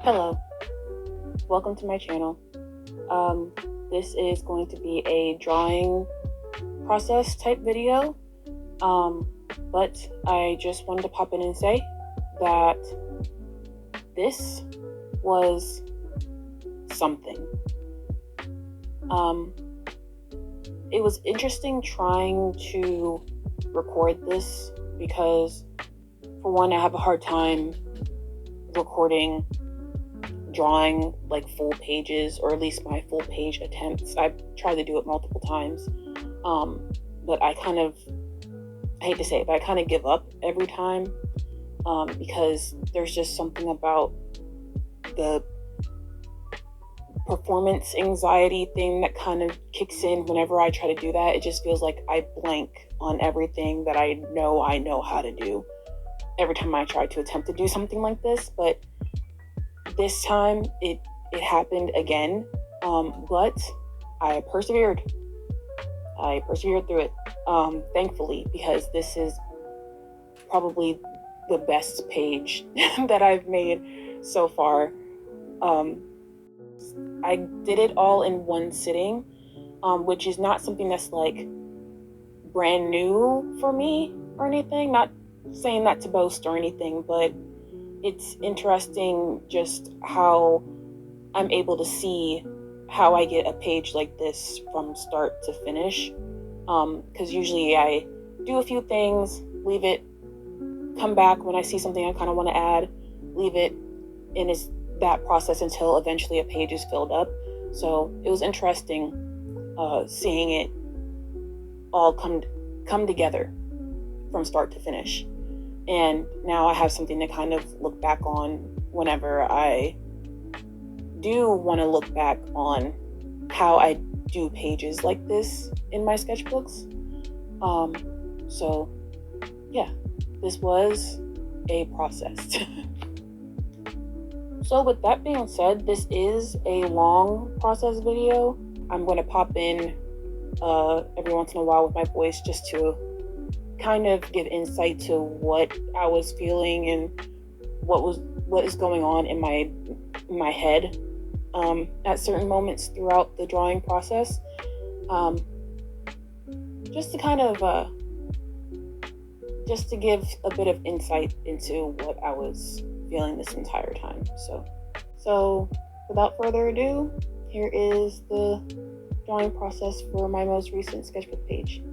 Hello, welcome to my channel. This is going to be a drawing process type video, but I just wanted to pop in and say that this was something. It was interesting trying to record this because, for one, I have a hard time recording drawing like full pages, or at least my full page attempts. I've tried to do it multiple times, but I hate to say it, but I kind of give up every time, because there's just something about the performance anxiety thing that kind of kicks in whenever I try to do that. It just feels like I blank on everything that I know how to do every time I try to attempt to do something like this. But this time it happened again, but I persevered through it, thankfully, because this is probably the best page that I've made so far. I did it all in one sitting, which is not something that's like brand new for me or anything. Not saying that to boast or anything, but it's interesting just how I'm able to see how I get a page like this from start to finish. Because usually I do a few things, leave it, come back when I see something I kind of want to add, leave it, and it's that process until eventually a page is filled up. So it was interesting seeing it all come together from start to finish. And now I have something to kind of look back on whenever I do want to look back on how I do pages like this in my sketchbooks. So yeah, this was a process. So with that being said, this is a long process video. I'm going to pop in every once in a while with my voice just to kind of give insight to what I was feeling and what is going on in my head at certain moments throughout the drawing process, just to kind of just to give a bit of insight into what I was feeling this entire time. So without further ado, here is the drawing process for my most recent sketchbook page.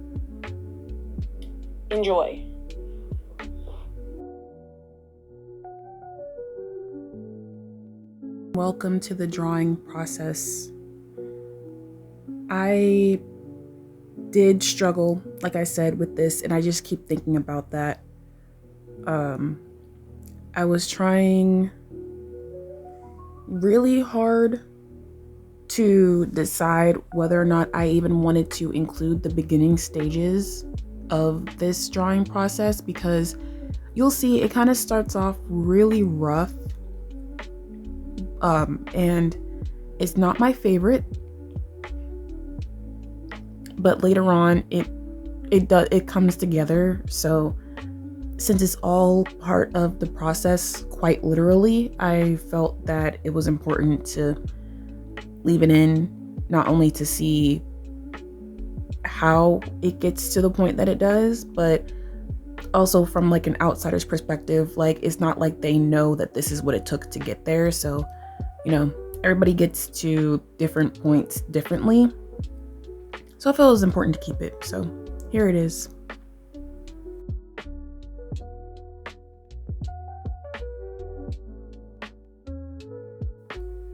Enjoy. Welcome to the drawing process. I did struggle, like I said, with this, and I just keep thinking about that. I was trying really hard to decide whether or not I even wanted to include the beginning stages of this drawing process, because you'll see it kind of starts off really rough, and it's not my favorite, but later on it comes together. So since it's all part of the process, quite literally, I felt that it was important to leave it in, not only to see how it gets to the point that it does, but also from like an outsider's perspective. Like, it's not like they know that this is what it took to get there. So, you know, everybody gets to different points differently. So I felt it was important to keep it. So here it is.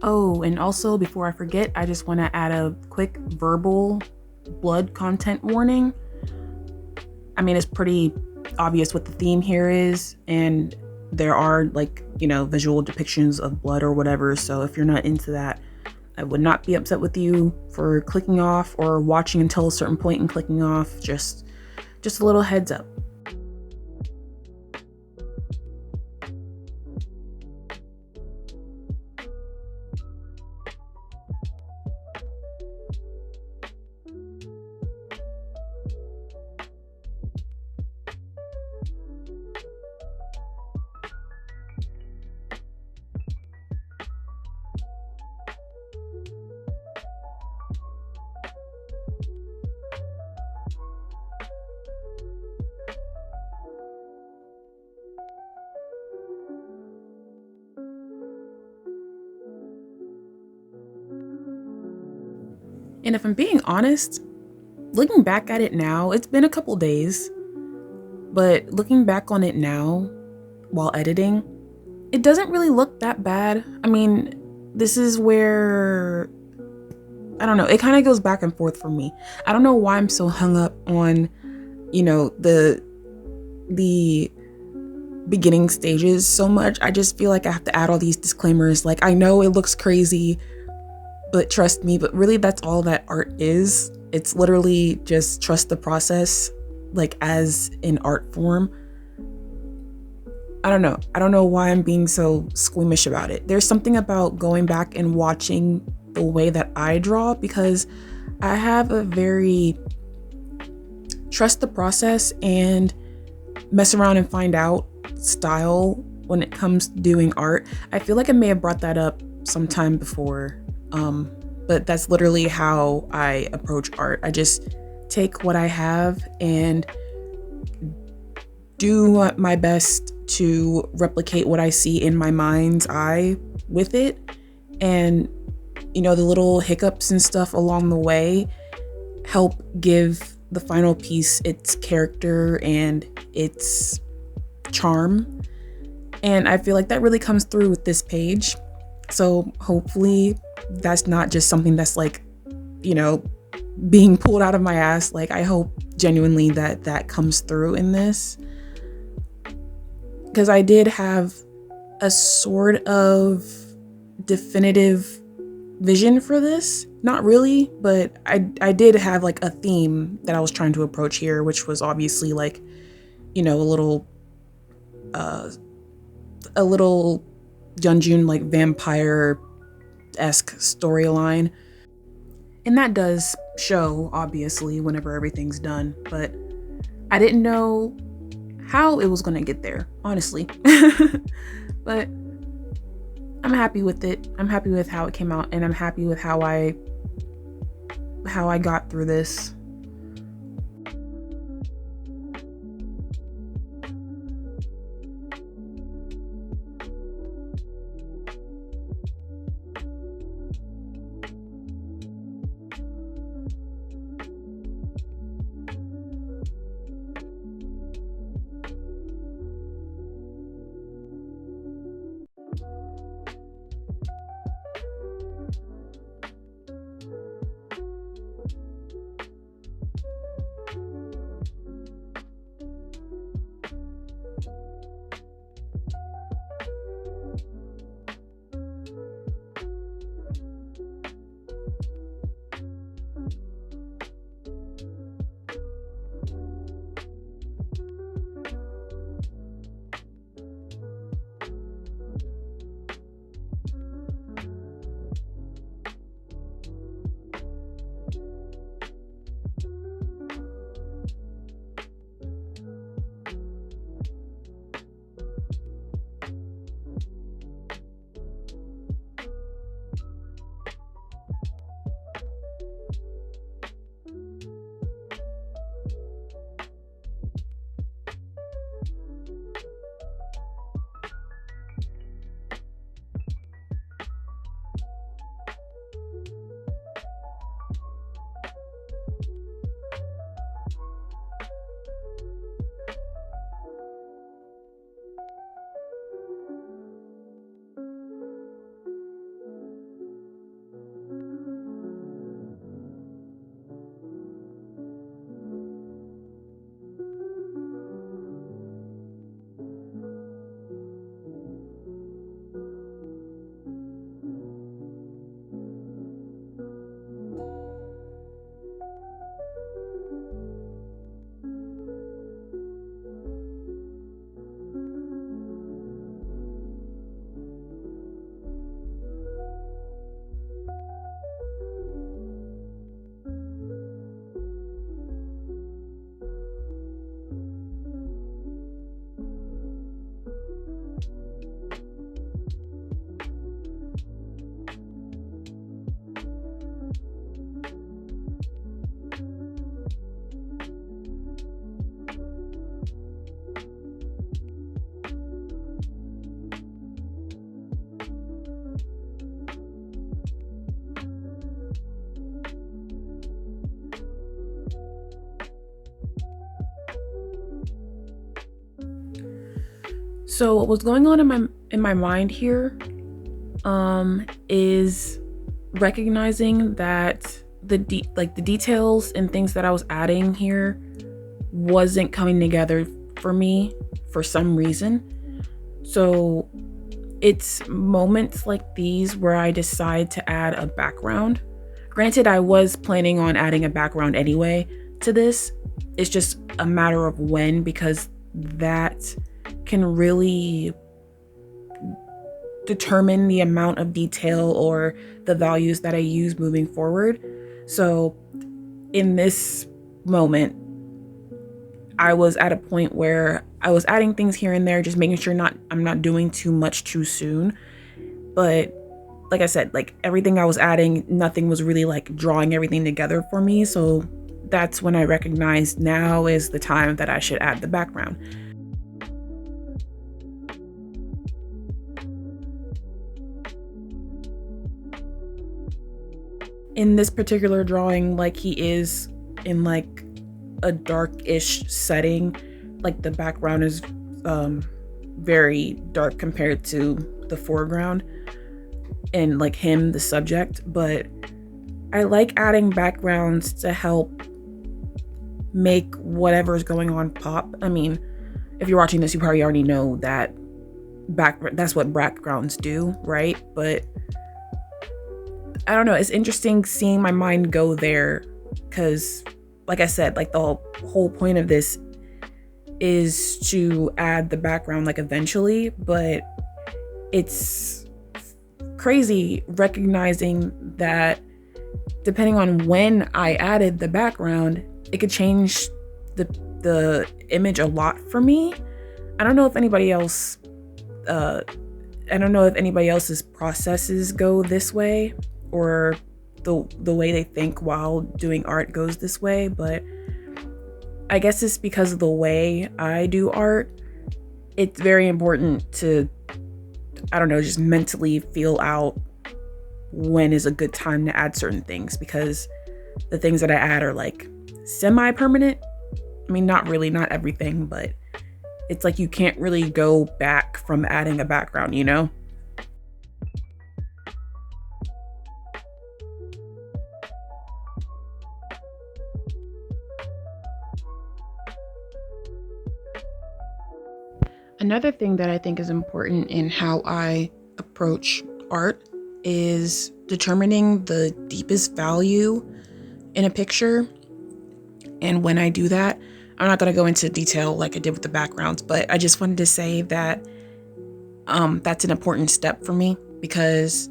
Oh, and also, before I forget, I just want to add a quick verbal blood content warning. I mean, it's pretty obvious what the theme here is, and there are, like, you know, visual depictions of blood or whatever. So if you're not into that, I would not be upset with you for clicking off or watching until a certain point and clicking off. Just a little heads up. And if I'm being honest, looking back at it now, it's been a couple days, but looking back on it now while editing, it doesn't really look that bad. I mean, this is where, I don't know, it kind of goes back and forth for me. I don't know why I'm so hung up on, the beginning stages so much. I just feel like I have to add all these disclaimers. Like, I know it looks crazy, but trust me. But really, that's all that art is. It's literally just trust the process, like as in art form. I don't know. I don't know why I'm being so squeamish about it. There's something about going back and watching the way that I draw, because I have a very trust the process and mess around and find out style when it comes to doing art. I feel like I may have brought that up sometime before, but that's literally how I approach art. I just take what I have and do my best to replicate what I see in my mind's eye with it. And, the little hiccups and stuff along the way help give the final piece its character and its charm. And I feel like that really comes through with this page. So hopefully that's not just something that's like, being pulled out of my ass. Like, I hope genuinely that comes through in this. Because I did have a sort of definitive vision for this. Not really, but I did have like a theme that I was trying to approach here, which was obviously like, a little Yeonjun like vampire-esque storyline. And that does show, obviously, whenever everything's done. But I didn't know how it was going to get there, honestly. But I'm happy with it. I'm happy with how it came out, and I'm happy with how I got through this. So what was going on in my mind here is recognizing that the details and things that I was adding here wasn't coming together for me for some reason. So it's moments like these where I decide to add a background. Granted, I was planning on adding a background anyway to this. It's just a matter of when, because that can really determine the amount of detail or the values that I use moving forward. So in this moment, I was at a point where I was adding things here and there, just making sure I'm not doing too much too soon. But like I said, like everything I was adding, nothing was really like drawing everything together for me. So that's when I recognized now is the time that I should add the background. In this particular drawing, like he is in like a dark-ish setting, like the background is very dark compared to the foreground and like him, the subject. But I like adding backgrounds to help make whatever's going on pop. I mean, if you're watching this, you probably already know that that's what backgrounds do, right? But I don't know, it's interesting seeing my mind go there, because like I said, like the whole point of this is to add the background like eventually, but it's crazy recognizing that depending on when I added the background, it could change the image a lot for me. I don't know if anybody else I don't know if anybody else's processes go this way, or the way they think while doing art goes this way, but I guess it's because of the way I do art. It's very important to, I don't know, just mentally feel out when is a good time to add certain things, because the things that I add are like semi-permanent. I mean, not really, not everything, but it's like you can't really go back from adding a background, you know? Another thing that I think is important in how I approach art is determining the deepest value in a picture. And when I do that, I'm not going to go into detail like I did with the backgrounds, but I just wanted to say that that's an important step for me, because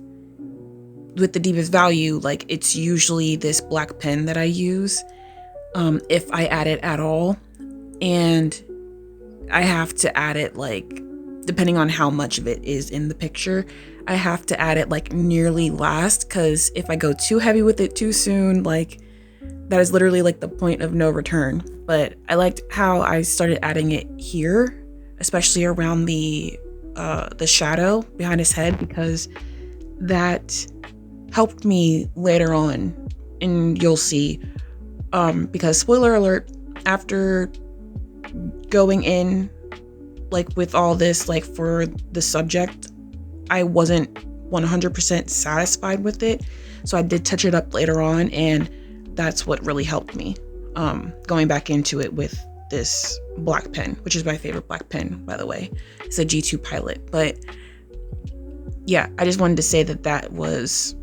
with the deepest value, like it's usually this black pen that I use if I add it at all. And I have to add it like, depending on how much of it is in the picture, I have to add it like nearly last, because if I go too heavy with it too soon, like that is literally like the point of no return. But I liked how I started adding it here, especially around the shadow behind his head, because that helped me later on, and you'll see. Because spoiler alert, after going in like with all this, like for the subject, I wasn't 100% satisfied with it, so I did touch it up later on, and that's what really helped me going back into it with this black pen, which is my favorite black pen, by the way. It's a G2 Pilot. But yeah, I just wanted to say that that was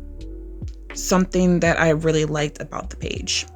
something that I really liked about the page.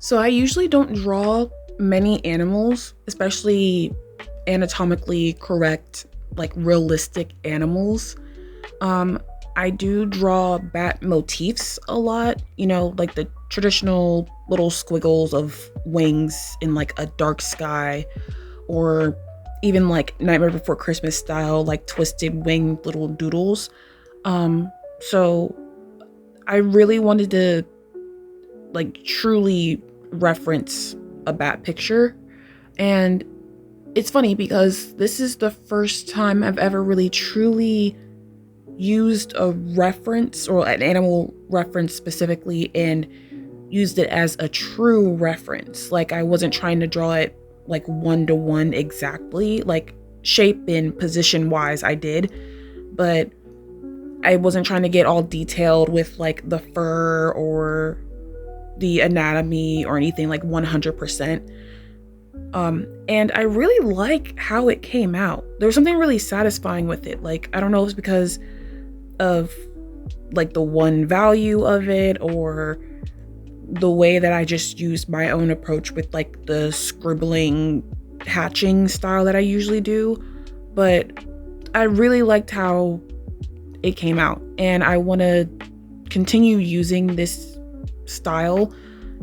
So I usually don't draw many animals, especially anatomically correct, like realistic animals. Um, I do draw bat motifs a lot, like the traditional little squiggles of wings in like a dark sky, or even like Nightmare Before Christmas style, like twisted winged little doodles. So I really wanted to like truly reference a bat picture. And it's funny because this is the first time I've ever really truly used a reference or an animal reference specifically and used it as a true reference. Like I wasn't trying to draw it like one to one exactly, like shape and position wise I did, but I wasn't trying to get all detailed with like the fur or the anatomy or anything like 100%. And I really like how it came out. There was something really satisfying with it. Like, I don't know if it's because of like the one value of it or the way that I just used my own approach with like the scribbling hatching style that I usually do. But I really liked how it came out, and I want to continue using this style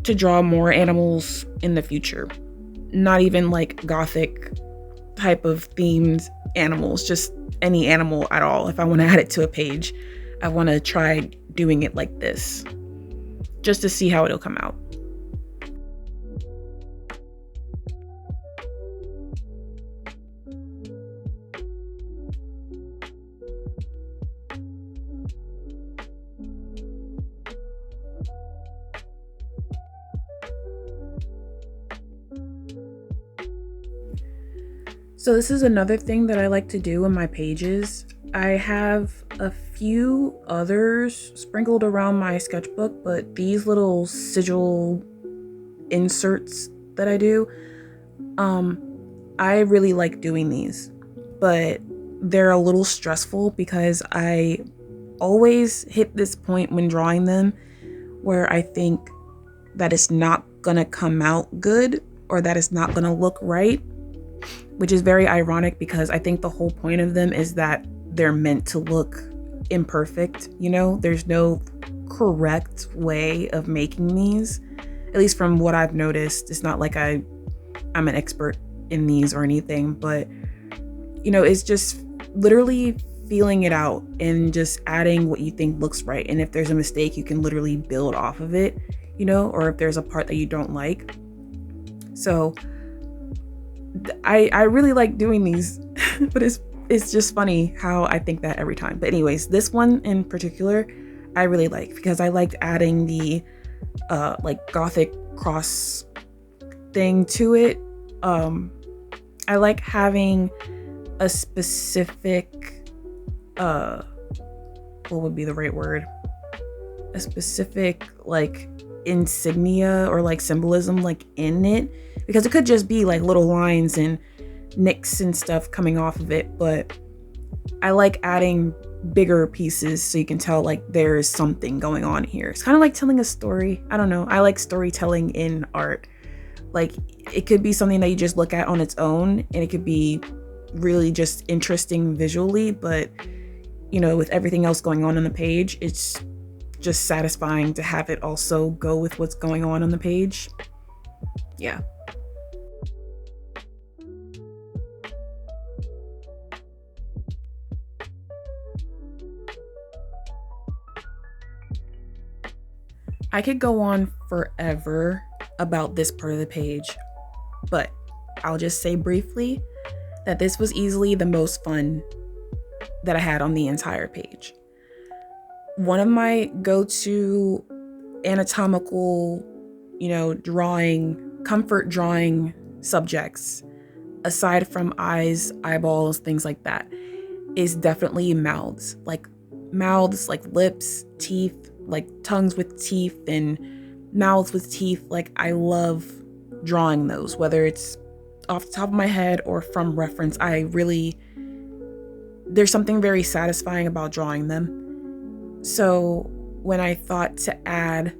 to draw more animals in the future. Not even like gothic type of themed animals, just any animal at all. If I want to add it to a page, I want to try doing it like this just to see how it'll come out. So this is another thing that I like to do in my pages. I have a few others sprinkled around my sketchbook, but these little sigil inserts that I do, I really like doing these, but they're a little stressful because I always hit this point when drawing them where I think that it's not gonna come out good or that it's not gonna look right, which is very ironic because I think the whole point of them is that they're meant to look imperfect. There's no correct way of making these, at least from what I've noticed. It's not like I'm an expert in these or anything, but it's just literally feeling it out and just adding what you think looks right. And if there's a mistake, you can literally build off of it, or if there's a part that you don't like. So I really like doing these, but it's just funny how I think that every time. But anyways, this one in particular, I really like because I liked adding the like gothic cross thing to it. I like having a specific, what would be the right word? A specific like insignia or like symbolism like in it, because it could just be like little lines and nicks and stuff coming off of it, but I like adding bigger pieces so you can tell like there is something going on here. It's kind of like telling a story. I don't know. I like storytelling in art. Like it could be something that you just look at on its own and it could be really just interesting visually, but with everything else going on the page, it's just satisfying to have it also go with what's going on the page. Yeah. I could go on forever about this part of the page, but I'll just say briefly that this was easily the most fun that I had on the entire page. One of my go-to anatomical, comfort drawing subjects, aside from eyes, eyeballs, things like that, is definitely mouths, like lips, teeth, like tongues with teeth and mouths with teeth. Like I love drawing those, whether it's off the top of my head or from reference. There's something very satisfying about drawing them. So when I thought to add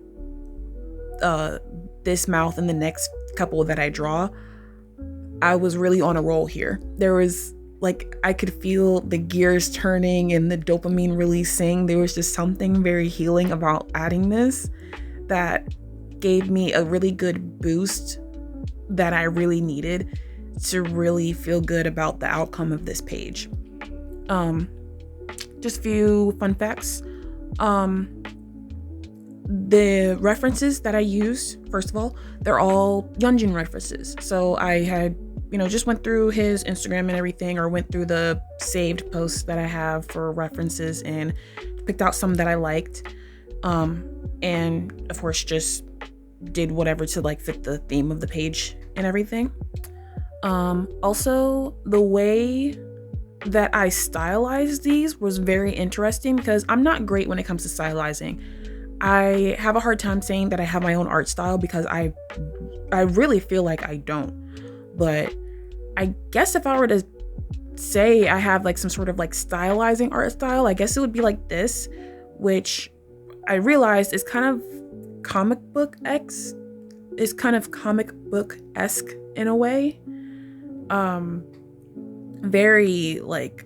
this mouth and the next couple that I draw, I was really on a roll here. There was like, I could feel the gears turning and the dopamine releasing. There was just something very healing about adding this that gave me a really good boost that I really needed to really feel good about the outcome of this page. Just a few fun facts. The references that I used, first of all, they're all Yeonjun references. So I had, just went through his Instagram and everything, or went through the saved posts that I have for references and picked out some that I liked. And of course, just did whatever to like fit the theme of the page and everything. Also, the way that I stylized these was very interesting because I'm not great when it comes to stylizing. I have a hard time saying that I have my own art style because I really feel like I don't. But I guess if I were to say I have like some sort of like stylizing art style, I guess it would be like this, which I realized is kind of comic book-esque in a way. Very like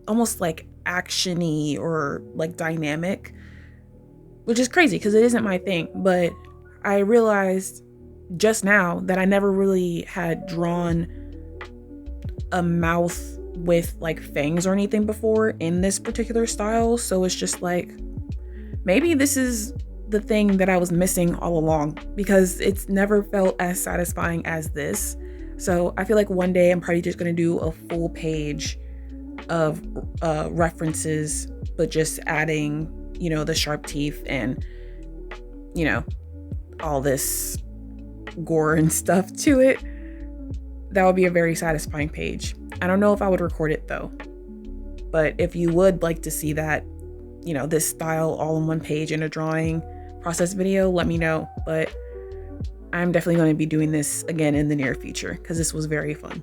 almost like actiony or like dynamic, which is crazy because it isn't my thing. But I realized just now that I never really had drawn a mouth with like fangs or anything before in this particular style. So it's just like, maybe this is the thing that I was missing all along, because it's never felt as satisfying as this. So I feel like one day I'm probably just going to do a full page of references, but just adding, the sharp teeth and, all this gore and stuff to it. That would be a very satisfying page. I don't know if I would record it though. But if you would like to see that, this style all in one page in a drawing process video, let me know. But I'm definitely going to be doing this again in the near future because this was very fun.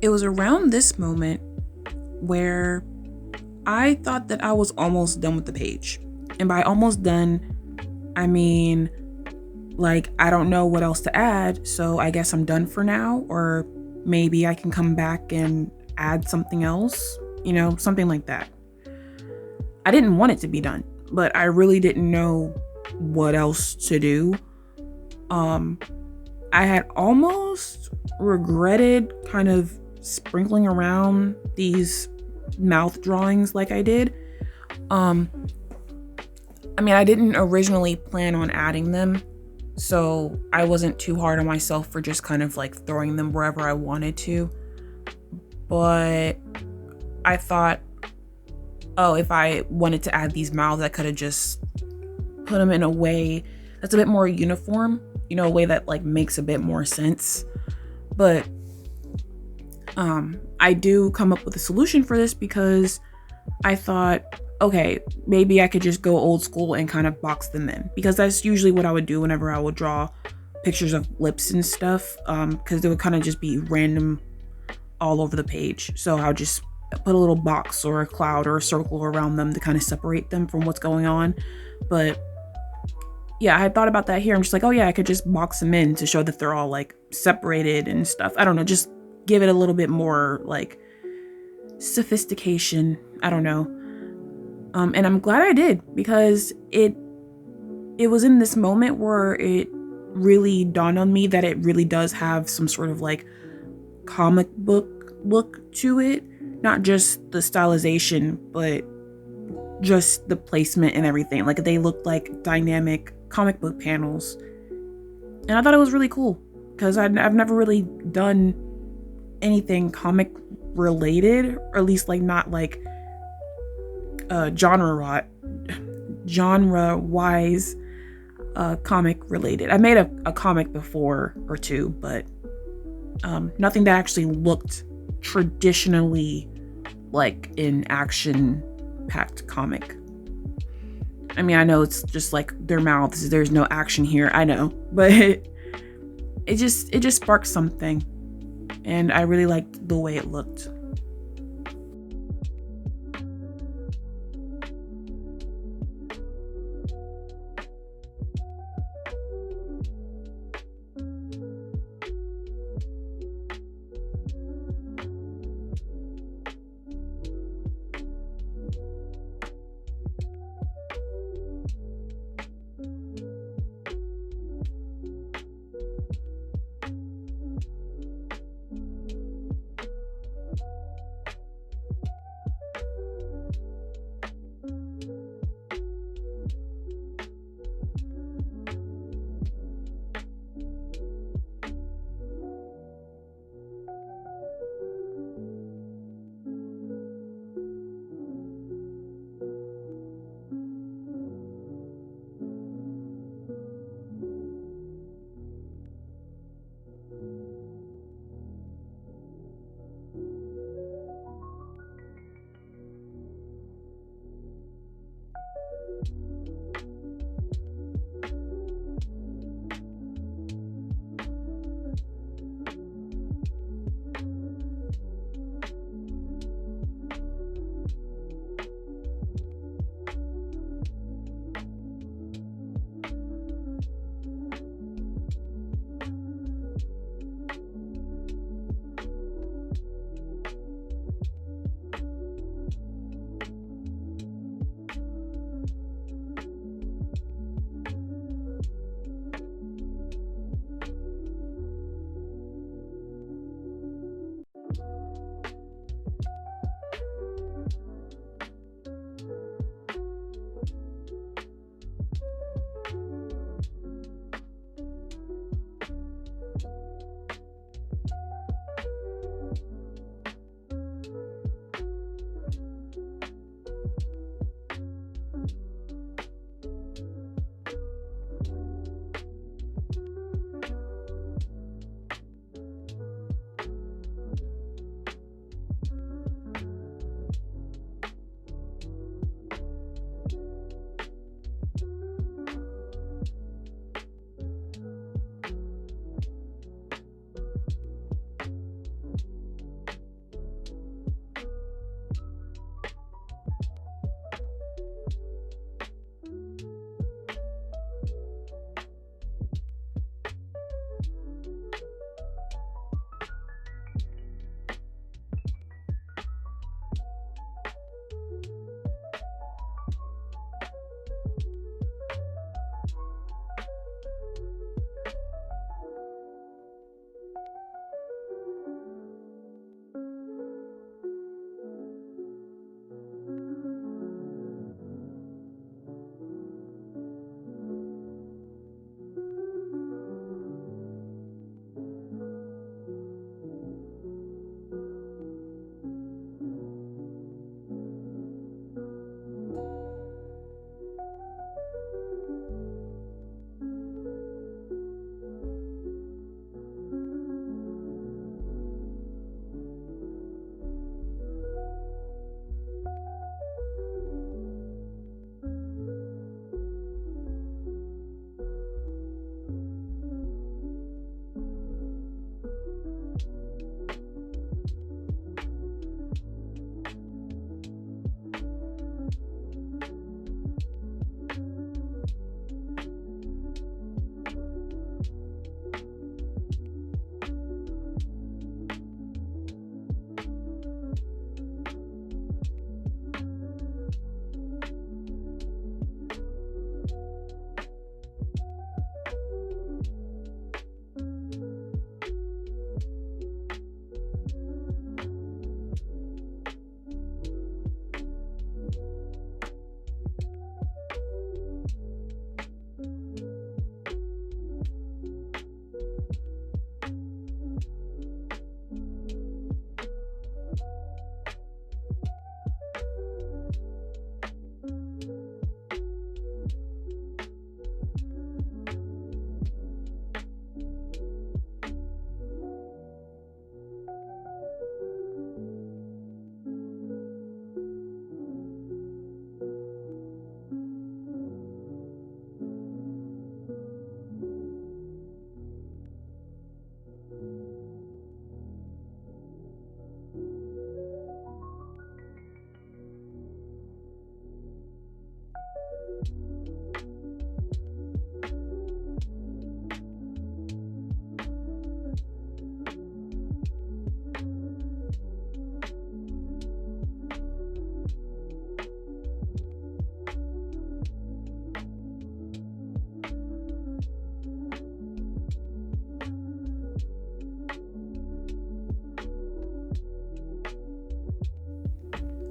It was around this moment where I thought that I was almost done with the page. And by almost done, I mean, like, I don't know what else to add, so I guess I'm done for now, or maybe I can come back and add something else, something like that. I didn't want it to be done, but I really didn't know what else to do. I had almost regretted kind of sprinkling around these mouth drawings like I did. I didn't originally plan on adding them, so I wasn't too hard on myself for just kind of like throwing them wherever I wanted to. But I thought, oh, if I wanted to add these mouths, I could have just put them in a way that's a bit more uniform, a way that like makes a bit more sense. But I do come up with a solution for this because I thought, okay, maybe I could just go old school and kind of box them in, because that's usually what I would do whenever I would draw pictures of lips and stuff, because they would kind of just be random all over the page. So I would just put a little box or a cloud or a circle around them to kind of separate them from what's going on. But yeah, I had thought about that here. I'm just like, oh yeah, I could just box them in to show that they're all like separated and stuff. I don't know, just give it a little bit more like sophistication. I don't know. And I'm glad I did, because it was in this moment where it really dawned on me that it really does have some sort of like comic book look to it. Not just the stylization, but just the placement and everything. Like, they looked like dynamic comic book panels. And I thought it was really cool, because I've never really done anything comic related, or at least like not like genre wise comic related. I made a comic before or two, but nothing that actually looked traditionally like an action packed comic. I mean, I know it's just like their mouths, there's no action here, I know, but it just sparked something, and I really liked the way it looked.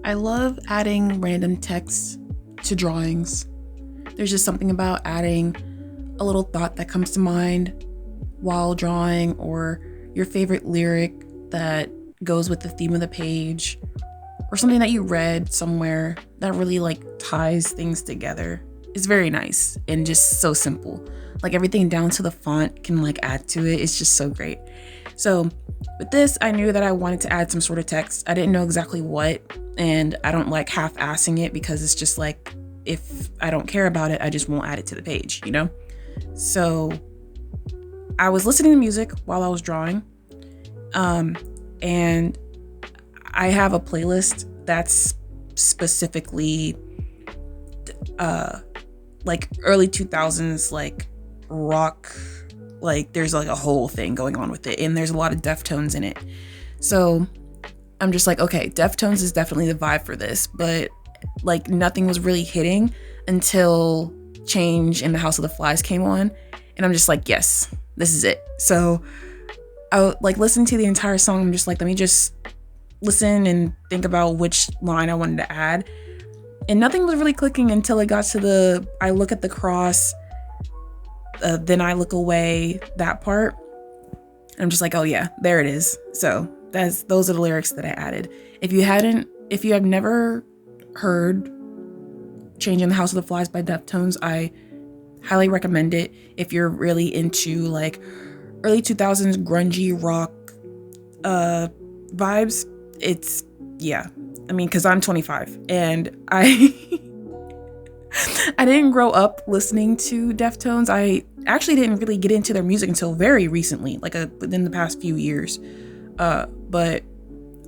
I love adding random text to drawings. There's just something about adding a little thought that comes to mind while drawing, or your favorite lyric that goes with the theme of the page, or something that you read somewhere that really like ties things together. It's very nice and just so simple. Like everything down to the font can like add to it. It's just so great. So with this, I knew that I wanted to add some sort of text. I didn't know exactly what, and I don't like half-assing it because it's just like, if I don't care about it, I just won't add it to the page, you know? So I was listening to music while I was drawing, and I have a playlist that's specifically like early 2000s, like rock, like there's like a whole thing going on with it, and there's a lot of Deftones in it. So I'm just like, okay, Deftones is definitely the vibe for this, but like nothing was really hitting until Change in the House of the Flies came on, and I'm just like, yes, this is it. So I like listened to the entire song. I'm just like, let me just listen and think about which line I wanted to add, and nothing was really clicking until it got to the I look at the cross, then I look away, that part. I'm just like, oh yeah, there it is. So those are the lyrics that I added. If you have never heard Change in the House of the Flies by Deftones, I highly recommend it if you're really into like early 2000s grungy rock vibes. It's, yeah, I mean, because I'm 25 and I didn't grow up listening to Deftones. I actually didn't really get into their music until very recently, like within the past few years. But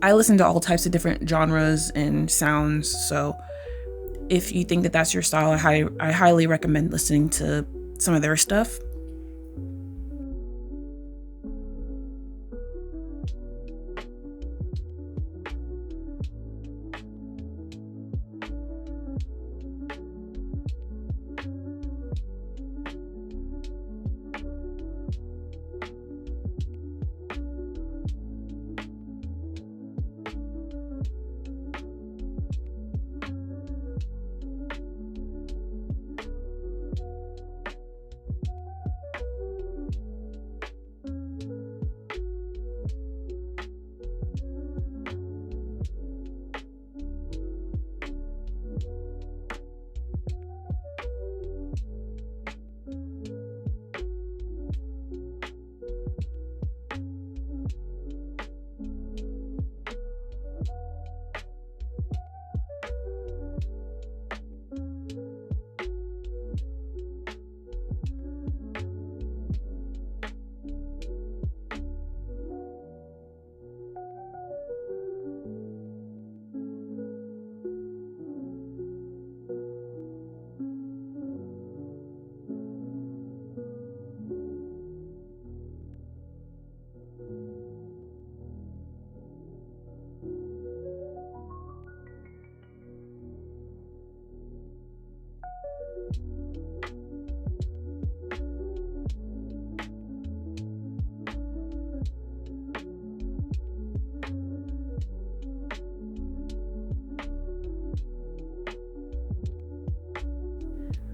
I listen to all types of different genres and sounds. So if you think that that's your style, I highly recommend listening to some of their stuff.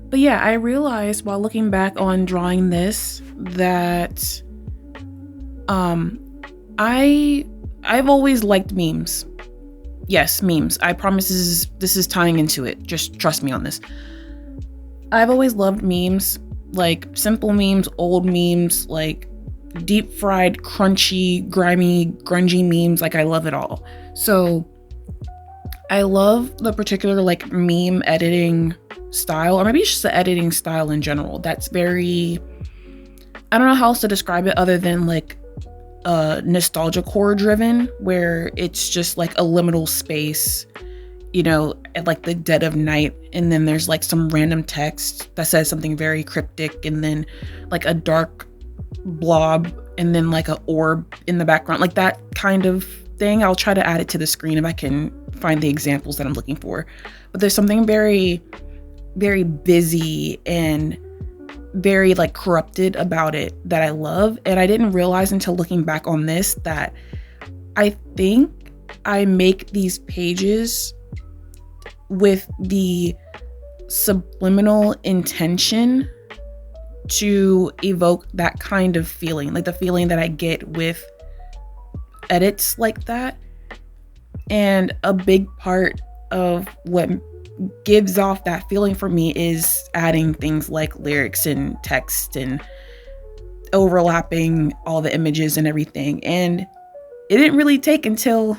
But yeah, I realized while looking back on drawing this that I've always liked memes. Yes, memes. I promise this is tying into it. Just trust me on this. I've always loved memes, like simple memes, old memes, like deep fried, crunchy, grimy, grungy memes. Like I love it all. So I love the particular like meme editing style, or maybe it's just the editing style in general. That's very, I don't know how else to describe it other than like nostalgia core driven, where it's just like a liminal space at like the dead of night, and then there's like some random text that says something very cryptic, and then like a dark blob, and then like a orb in the background, like that kind of thing. I'll try to add it to the screen if I can find the examples that I'm looking for. But there's something very, very busy and very like corrupted about it that I love. And I didn't realize until looking back on this that I think I make these pages with the subliminal intention to evoke that kind of feeling, like the feeling that I get with edits like that. And a big part of what gives off that feeling for me is adding things like lyrics and text and overlapping all the images and everything. And it didn't really take until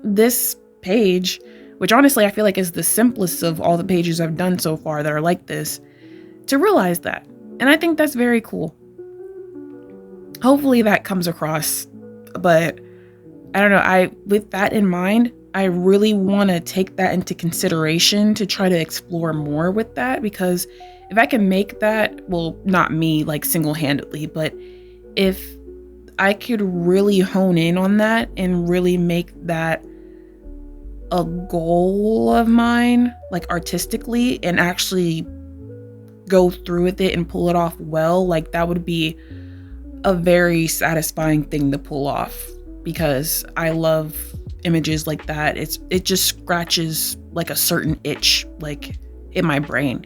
this page, which honestly I feel like is the simplest of all the pages I've done so far that are like this, to realize that. And I think that's very cool. Hopefully that comes across. But I don't know, with that in mind, I really want to take that into consideration to try to explore more with that, because if I can make that, well, not me like single-handedly, but if I could really hone in on that and really make that a goal of mine, like artistically, and actually go through with it and pull it off well, like that would be a very satisfying thing to pull off, because I love images like that. It just scratches like a certain itch like in my brain,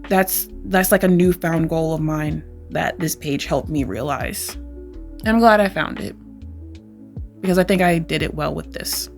that's like a newfound goal of mine that this page helped me realize. And I'm glad I found it, because I think I did it well with this.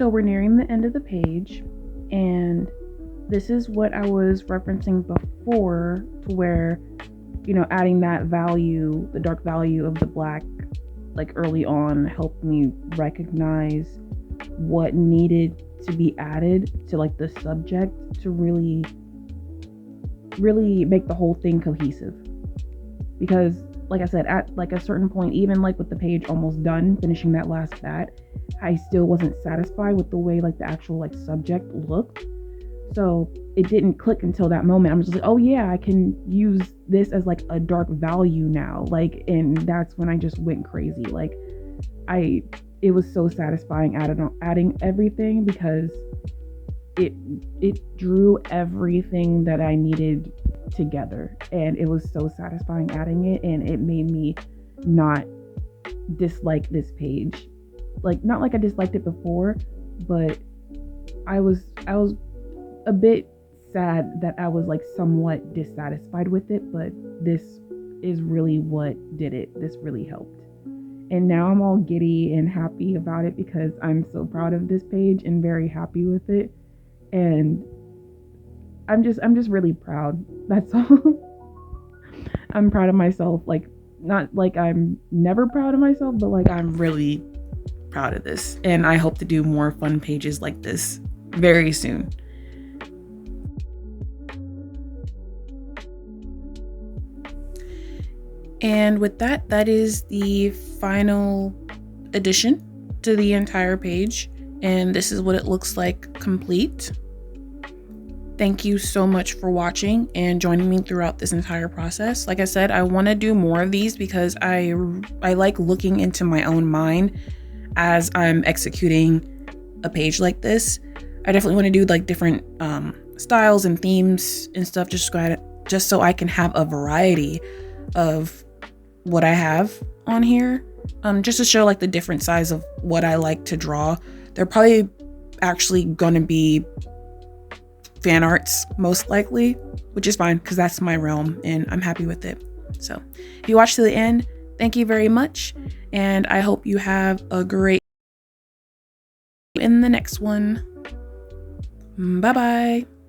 So we're nearing the end of the page, and this is what I was referencing before, to where, adding that value, the dark value of the black, like early on, helped me recognize what needed to be added to like the subject to really make the whole thing cohesive. Because like I said, at like a certain point, even like with the page almost done, finishing that last bat, I still wasn't satisfied with the way like the actual like subject looked. So it didn't click until that moment. I'm just like, oh yeah, I can use this as like a dark value now. Like, and that's when I just went crazy. Like, it was so satisfying adding everything, because it drew everything that I needed together, and it was so satisfying adding it, and it made me not dislike this page. Like, not like I disliked it before, but I was a bit sad that I was like somewhat dissatisfied with it, but this is really what did it. This really helped. And now I'm all giddy and happy about it, because I'm so proud of this page and very happy with it. And I'm just really proud. That's all. I'm proud of myself. Like, not like I'm never proud of myself, but like I'm really proud of this. And I hope to do more fun pages like this very soon. And with that, that is the final addition to the entire page. And this is what it looks like complete. Thank you so much for watching and joining me throughout this entire process. Like I said, I want to do more of these because I like looking into my own mind as I'm executing a page like this. I definitely want to do like different styles and themes and stuff, just so I can have a variety of what I have on here, just to show like the different sides of what I like to draw. They're probably actually gonna be fan arts, most likely, which is fine because that's my realm and I'm happy with it. So if you watched to the end, thank you very much, and I hope you have a great in the next one. Bye bye.